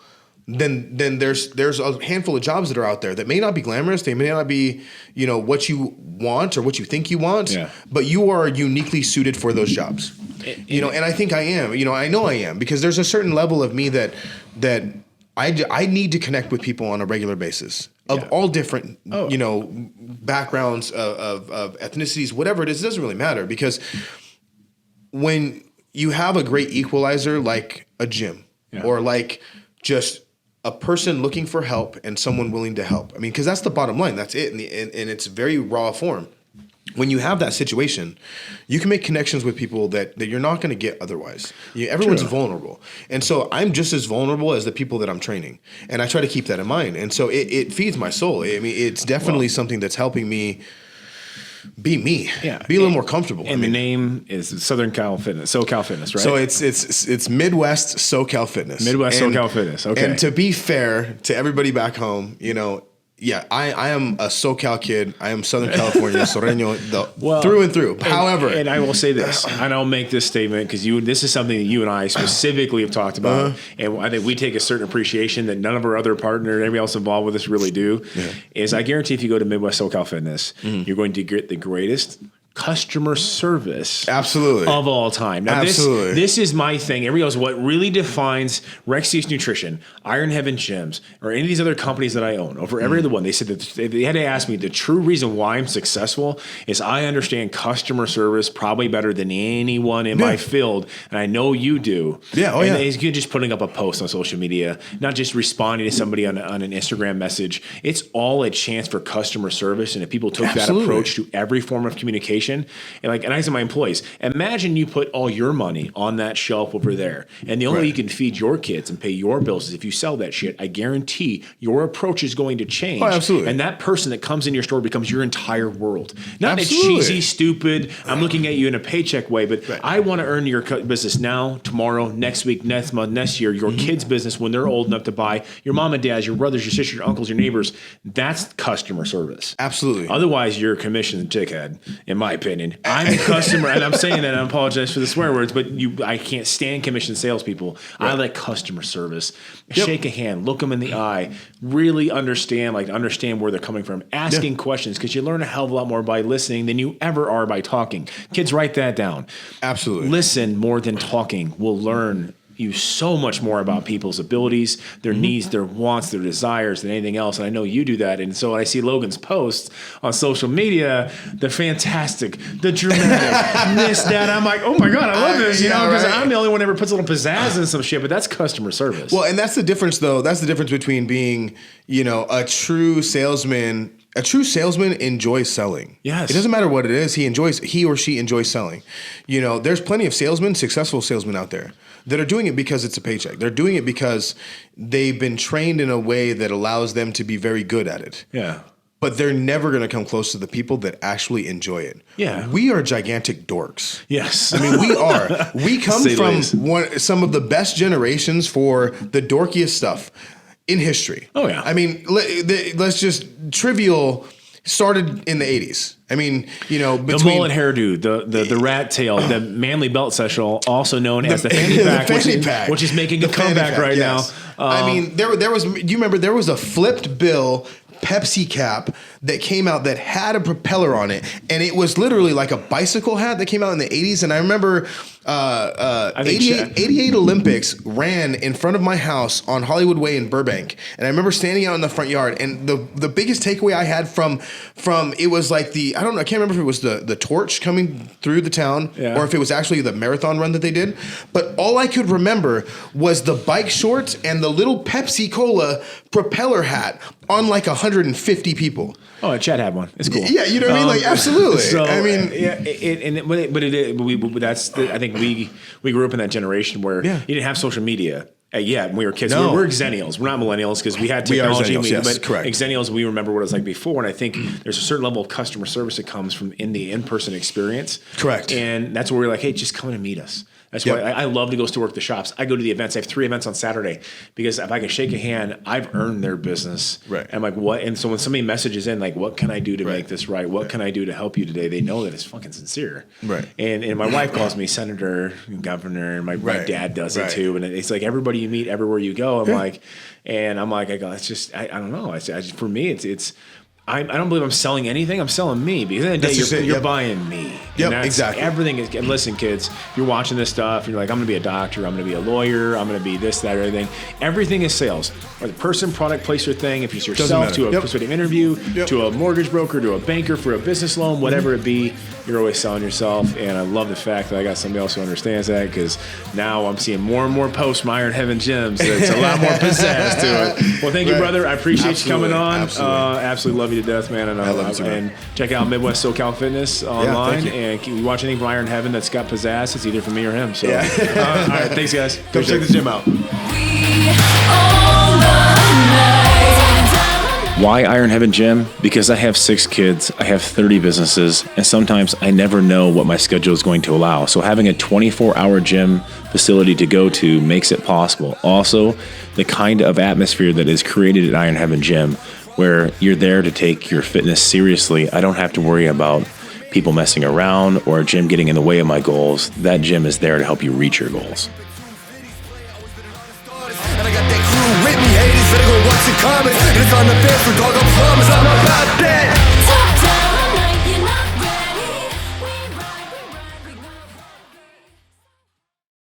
then there's a handful of jobs that are out there that may not be glamorous. They may not be, what you want or what you think you want, but you are uniquely suited for those jobs. And I think I am. I know I am, because there's a certain level of me that I need to connect with people on a regular basis of all different, backgrounds of ethnicities, whatever it is. It doesn't really matter, because when you have a great equalizer like a gym or like just a person looking for help and someone willing to help. I mean, because that's the bottom line. That's it in its very raw form. When you have that situation, you can make connections with people that you're not going to get otherwise. Everyone's vulnerable. And so I'm just as vulnerable as the people that I'm training. And I try to keep that in mind. And so it feeds my soul. I mean, it's definitely something that's helping me be me. Yeah. Be a little more comfortable. And the name is Southern Cal Fitness, SoCal Fitness, right? So it's Midwest SoCal Fitness. Midwest SoCal Fitness. Okay. And to be fair to everybody back home, yeah, I am a SoCal kid. I am Southern California, Soreño, through and through. However, and I will say this, and I'll make this statement because this is something that you and I specifically have talked about, and I think we take a certain appreciation that none of our other partners, everybody else involved with us, really do. Yeah. Is I guarantee if you go to Midwest SoCal Fitness, you're going to get the greatest customer service absolutely of all time. Now absolutely. This is my thing. Everybody else, what really defines Rexius Nutrition, Iron Heaven Gyms, or any of these other companies that I own, over every other one, they said that they had to ask me the true reason why I'm successful is I understand customer service probably better than anyone in my field, and I know you do. Yeah, It's good just putting up a post on social media, not just responding to somebody on an Instagram message. It's all a chance for customer service, and if people took that approach to every form of communication, and I say to my employees, imagine you put all your money on that shelf over there, and the only way you can feed your kids and pay your bills is if you sell that shit. I guarantee your approach is going to change. Oh, absolutely. And that person that comes in your store becomes your entire world. Not a cheesy, stupid, I'm looking at you in a paycheck way, but I want to earn your business now, tomorrow, next week, next month, next year, your kids' business when they're old enough to buy, your mom and dad's, your brothers, your sisters, your uncles, your neighbors. That's customer service. Absolutely. Otherwise, you're a commission dickhead, in my opinion. I'm a customer, and I'm saying that, and I apologize for the swear words, but I can't stand commission salespeople. I like customer service. Shake a hand, look them in the eye, really understand where they're coming from, asking questions, because you learn a hell of a lot more by listening than you ever are by talking. Kids, write that down. Absolutely. Listen more than talking. We'll learn you so much more about people's abilities, their needs, their wants, their desires than anything else. And I know you do that. And so when I see Logan's posts on social media, the fantastic, the dramatic, this, that, I'm like, oh my God, I love this, because I'm the only one that ever puts a little pizzazz in some shit, but that's customer service. Well, and that's the difference though. That's the difference between being, a true salesman. A true salesman enjoys selling. Yes. It doesn't matter what it is. He or she enjoys selling. There's plenty of successful salesmen out there that are doing it because it's a paycheck. They're doing it because they've been trained in a way that allows them to be very good at it. Yeah. But they're never going to come close to the people that actually enjoy it. Yeah. We are gigantic dorks. Yes. I mean, we are. We come from some of the best generations for the dorkiest stuff in history. Oh, yeah. I mean, let's just trivial started in the 80s. I mean, between the mullet hairdo, the rat tail, the manly belt satchel, also known as the fanny pack, which is making a comeback right now. I mean, there was. Do you remember there was a flipped bill Pepsi cap that came out that had a propeller on it, and it was literally like a bicycle hat that came out in the 80s. And I remember 88 Olympics ran in front of my house on Hollywood Way in Burbank, and I remember standing out in the front yard, and the biggest takeaway I had from it was like I can't remember if it was the torch coming through the town or if it was actually the marathon run that they did, but all I could remember was the bike shorts and the little Pepsi Cola propeller hat on like 150 people. Oh, Chad had one. It's cool. Yeah, you know what I mean? Like, absolutely. So, I mean, I think we grew up in that generation where you didn't have social media. When we were kids. No. We're Xennials. We're not millennials because we had technology. We are Xennials, yes, correct. Xennials, we remember what it was like before. And I think there's a certain level of customer service that comes from in the in-person experience. Correct. And that's where we're like, hey, just come in and meet us. That's why I love to go to work the shops. I go to the events. I have 3 events on Saturday because if I can shake a hand, I've earned their business. Right. I'm like, what? And so when somebody messages in, like, what can I do to make this right? What can I do to help you today? They know that it's fucking sincere. Right. And my wife calls me senator, governor, and my dad does it too. And it's like everybody you meet everywhere you go. I'm like, I go, it's just, I don't know. For me, it's. I don't believe I'm selling anything. I'm selling me because at the end of the day, you're buying me. Yep, exactly. Everything is. And listen, kids, you're watching this stuff. And you're like, I'm going to be a doctor. I'm going to be a lawyer. I'm going to be this, that, or everything. Everything is sales. Or the person, product, place, or thing. If it's yourself to a persuasive interview, to a mortgage broker, to a banker for a business loan, whatever it be, you're always selling yourself. And I love the fact that I got somebody else who understands that because now I'm seeing more and more posts from Iron Heaven Gyms. It's a lot more pizzazz to it. Well, thank you, brother. I appreciate you coming on. Absolutely love you to death, man. And I love you too, and check out Midwest SoCal Fitness online. And you watch anything from Iron Heaven that's got pizzazz, it's either from me or him. So, all right, thanks, guys. Come check this gym out. Why Iron Heaven Gym? Because I have 6 kids, I have 30 businesses, and sometimes I never know what my schedule is going to allow. So having a 24-hour gym facility to go to makes it possible. Also, the kind of atmosphere that is created at Iron Heaven Gym, where you're there to take your fitness seriously. I don't have to worry about people messing around or a gym getting in the way of my goals. That gym is there to help you reach your goals. And I got that crew with me, haters better go watch the comments. And it's on the fence for dog, I promise I'm about that.